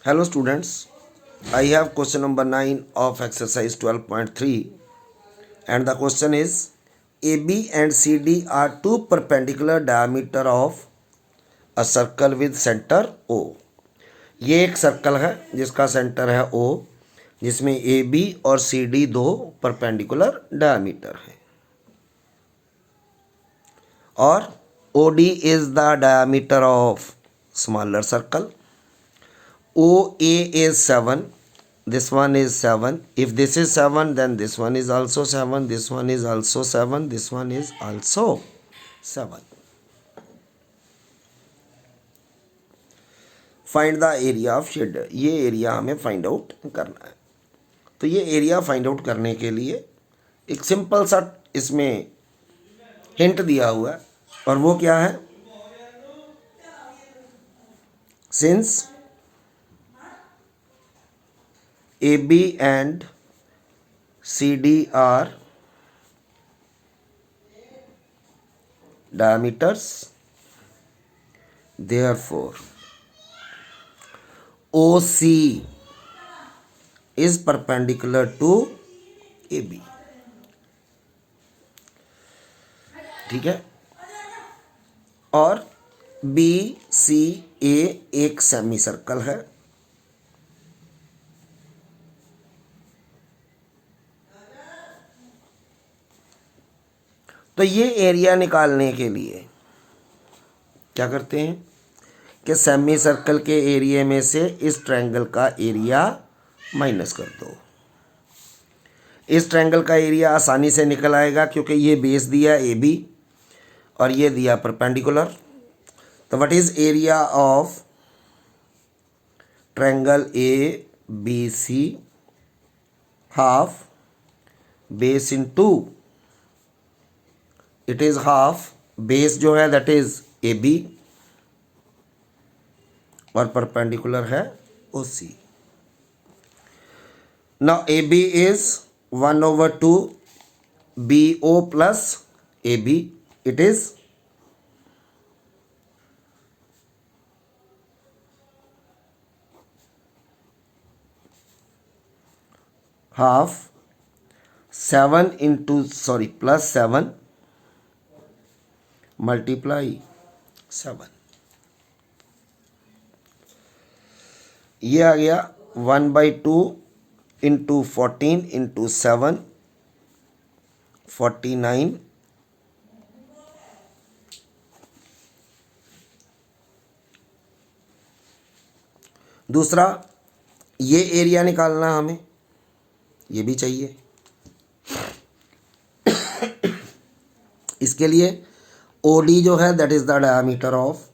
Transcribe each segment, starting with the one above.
Hello students, I have question number 9 of exercise 12.3 and the question is AB and CD are two perpendicular diameter of a circle with center O. ये एक circle है जिसका centre है O, जिसमें AB और CD दो perpendicular diameter हैं और OD is the diameter of smaller circle. OA is 7, this one is 7. If this is 7, then this one is also 7, this one is also 7, this one is also 7. Find the area of shader, ये area हमें find out करना है। तो ये area find out करने के लिए एक सिंपल सा इसमें हिंट दिया हुआ है और वो क्या है, since AB and CD are diameters, therefore OC is perpendicular to AB. ठीक है, और BCA एक सेमी सर्कल है। तो ये एरिया निकालने के लिए क्या करते हैं कि सेमी सर्कल के एरिया में से इस ट्रायंगल का एरिया माइनस कर दो। इस ट्रायंगल का एरिया आसानी से निकल आएगा क्योंकि ये बेस दिया AB और ये दिया परपेंडिकुलर। तो what is area of triangle ABC? Half base into, it is half base जो है दैट इज AB और परपेंडिकुलर है OC। Now AB is 1/2 BO plus AB, it is half 7 into plus 7 multiply 7, ये आ गया 1/2 into 14 into 7 49। दूसरा ये area निकालना हमें, ये भी चाहिए। इसके लिए OD जो है that is the diameter of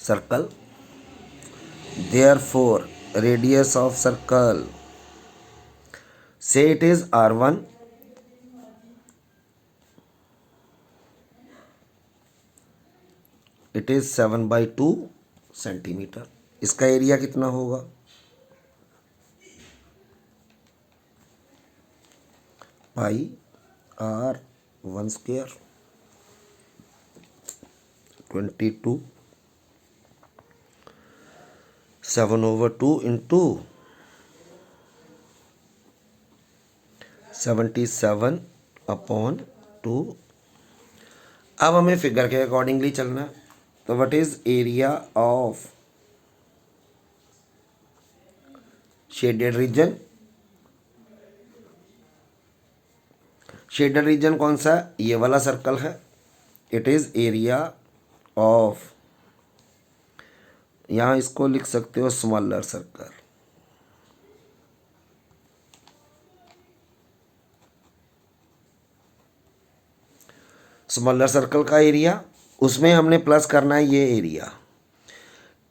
circle, therefore radius of circle, say it is R1, it is 7/2 centimetre. इसका एरिया कितना होगा, पाई R1² 22 7/2 इंटू 77/2। अब हमें फिगर के अकॉर्डिंगली चलना है। तो what is area of shaded region? Shaded region कौन सा है, ये वाला सर्कल है। इट इज एरिया ऑफ, यहां इसको लिख सकते हो स्मॉलर सर्कल। स्मॉलर सर्कल का एरिया, उसमें हमने प्लस करना है ये area.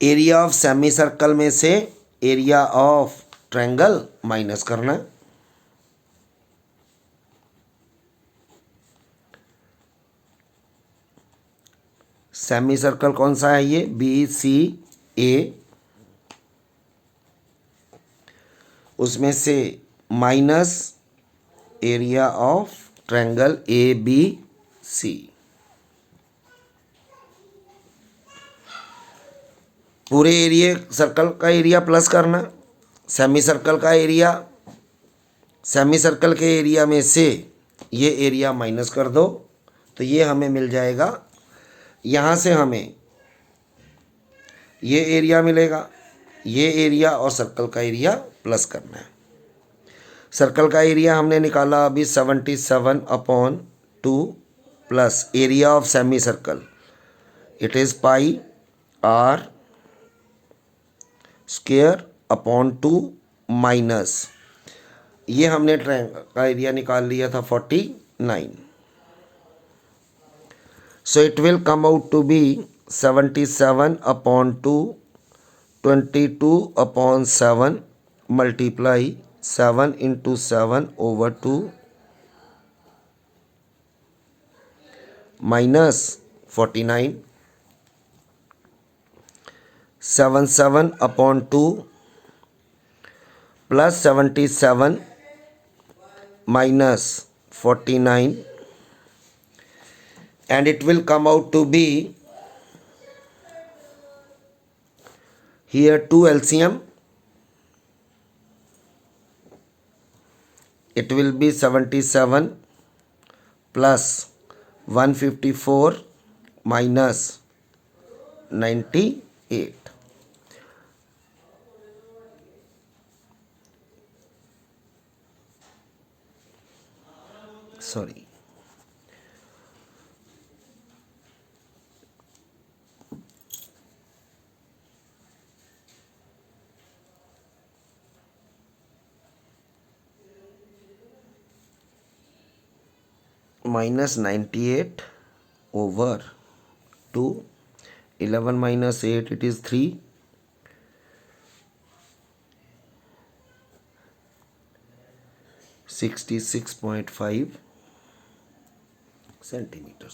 Area of semi circle में से एरिया ऑफ ट्रायंगल माइनस करना है। सेमी सर्कल कौन सा है, ये BCA, उसमें से माइनस area of triangle A B C. पूरे एरिया सर्कल का एरिया प्लस करना, सेमी सर्कल का एरिया, सेमी सर्कल के एरिया में से ये एरिया माइनस कर दो तो ये हमें मिल जाएगा। यहाँ से हमें ये एरिया मिलेगा, ये एरिया और सर्कल का एरिया प्लस करना है। सर्कल का एरिया हमने निकाला अभी 77/2 plus area of semi circle, it is pi R square upon 2 minus ये हमने ट्रायंगल का एरिया निकाल लिया था 49। So it will come out to be 77/2 22/7 multiply 7 × 7/2 minus 49 77/2 plus 77 minus 49 and it will come out to be here 2 LCM, it will be 77 plus 154 minus 98. Sorry. Minus 98 over 2, 11 minus 8, it is 3, 66.5 centimeters.